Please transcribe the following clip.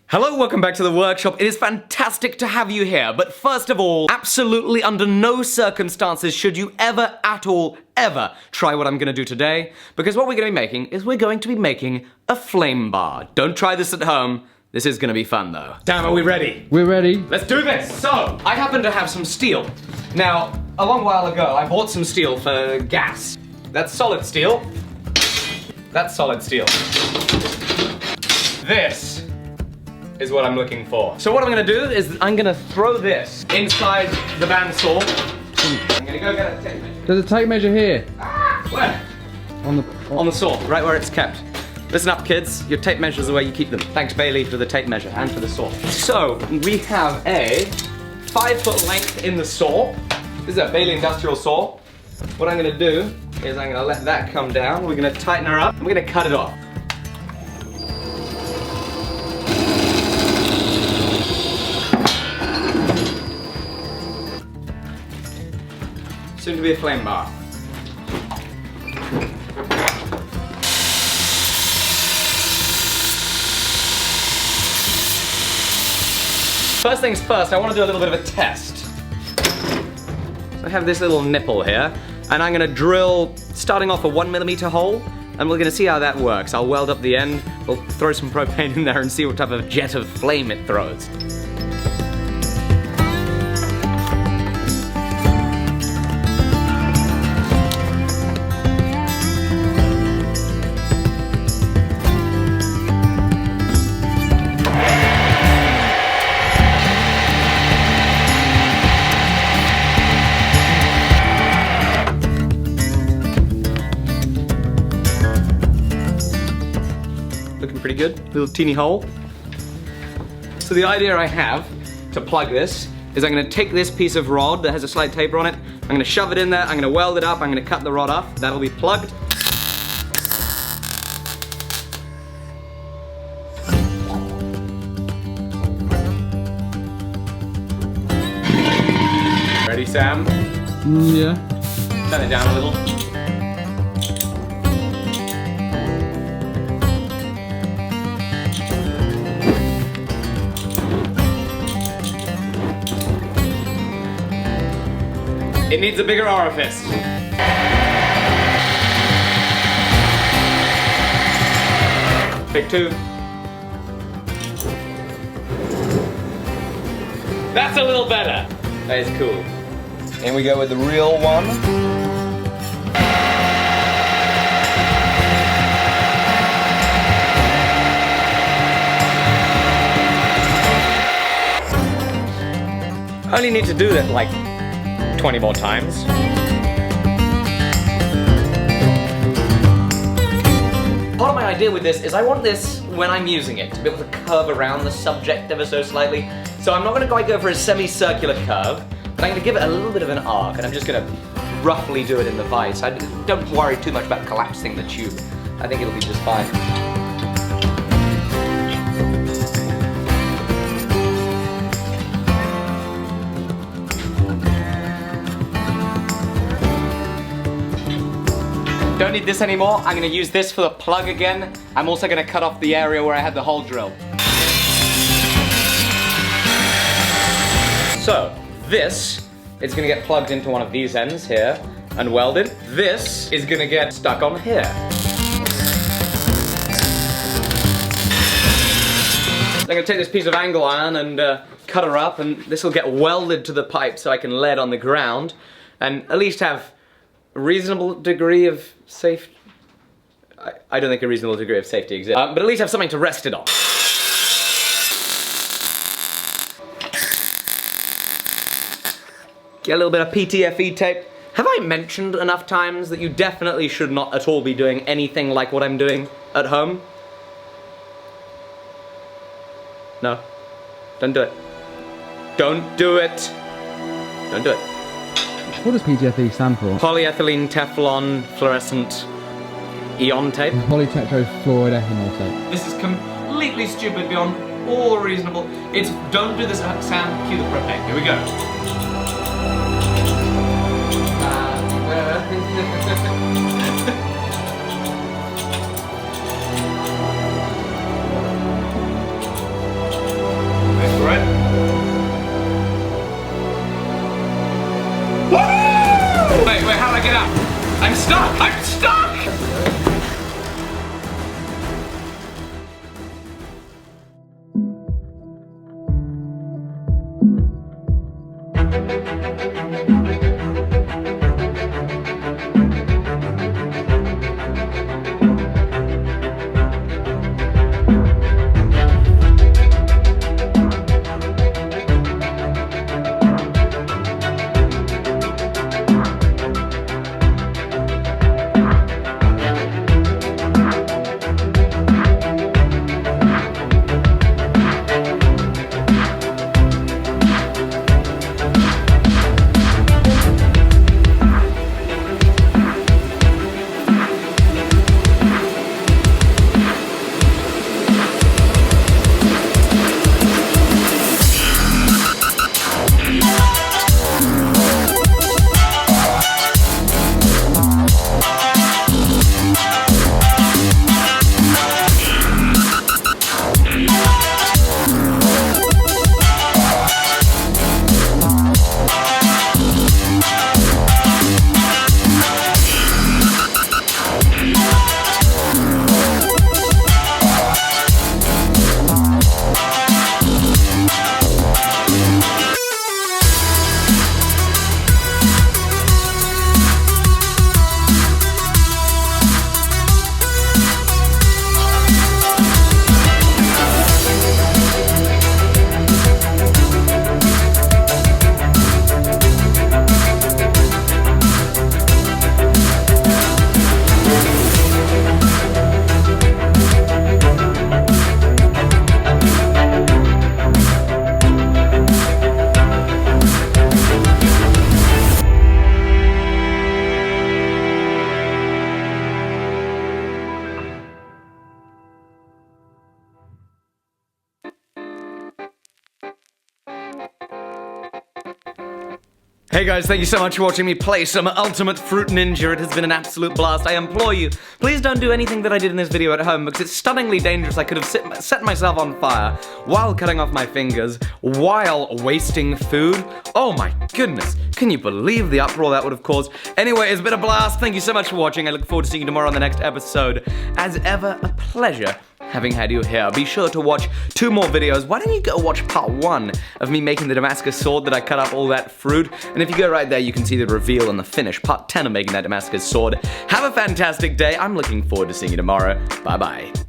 Hello, welcome back to the workshop. It is fantastic to have you here, but first of all, absolutely under no circumstances should you ever at all, ever try what I'm gonna do today, because what we're gonna be making is we're going to be making a flame bar. Don't try this at home. This is gonna be fun though. Damn, are we ready? We're ready. Let's do this. So, I happen to have some steel. Now, a long while ago, I bought some steel for gas. That's solid steel. That's solid steel. This is what I'm looking for. So what I'm gonna do is I'm gonna throw this inside the bandsaw. I'm gonna go get a tape measure. There's a tape measure here. Ah, where? On the saw, right where it's kept. Listen up, kids. Your tape measures are where you keep them. Thanks, Bailey, for the tape measure and for the saw. So we have a 5-foot length in the saw. This is a Bailey industrial saw. What I'm gonna do is I'm gonna let that come down. We're gonna tighten her up and we're gonna cut it off. Soon to be a flame bar. First things first, I want to do a little bit of a test. So I have this little nipple here, and I'm gonna drill, starting off a 1mm hole, and we're gonna see how that works. I'll weld up the end, we'll throw some propane in there and see what type of jet of flame it throws. Looking pretty good, little teeny hole. So the idea I have to plug this is I'm gonna take this piece of rod that has a slight taper on it, I'm gonna shove it in there, I'm gonna weld it up, I'm gonna cut the rod off, that'll be plugged. Ready, Sam? Yeah. Turn it down a little. It needs a bigger orifice. Pick 2. That's a little better. That is cool. And we go with the real one. I only need to do that like 20 more times. Part of my idea with this is I want this, when I'm using it, to be able to curve around the subject ever so slightly. So I'm not going to quite go for a semicircular curve, but I'm going to give it a little bit of an arc, and I'm just going to roughly do it in the vise. Don't worry too much about collapsing the tube. I think it'll be just fine. Don't need this anymore. I'm gonna use this for the plug again. I'm also gonna cut off the area where I had the hole drilled. So, this is gonna get plugged into one of these ends here and welded. This is gonna get stuck on here. I'm gonna take this piece of angle iron and cut her up, and this will get welded to the pipe so I can lay it on the ground and at least have a reasonable degree of safety. I don't think a reasonable degree of safety exists, but at least have something to rest it on. Get a little bit of PTFE tape. Have I mentioned enough times that you definitely should not at all be doing anything like what I'm doing at home? No. Don't do it. Don't do it. Don't do it. What does PTFE stand for? Polyethylene Teflon Fluorescent Eon Tape. Polytetrafluoroethanol tape. This is completely stupid beyond all reasonable. It's, don't do this, Sam, cue the propane. Here we go. Hey guys, thank you so much for watching me play some Ultimate Fruit Ninja. It has been an absolute blast. I implore you, please don't do anything that I did in this video at home because it's stunningly dangerous. I could have set myself on fire while cutting off my fingers, while wasting food. Oh my goodness, can you believe the uproar that would have caused? Anyway, it's been a blast. Thank you so much for watching. I look forward to seeing you tomorrow on the next episode. As ever, a pleasure having had you here. Be sure to watch 2 more videos. Why don't you go watch part 1 of me making the Damascus sword that I cut up all that fruit? And if you go right there, you can see the reveal and the finish, part 10 of making that Damascus sword. Have a fantastic day. I'm looking forward to seeing you tomorrow. Bye-bye.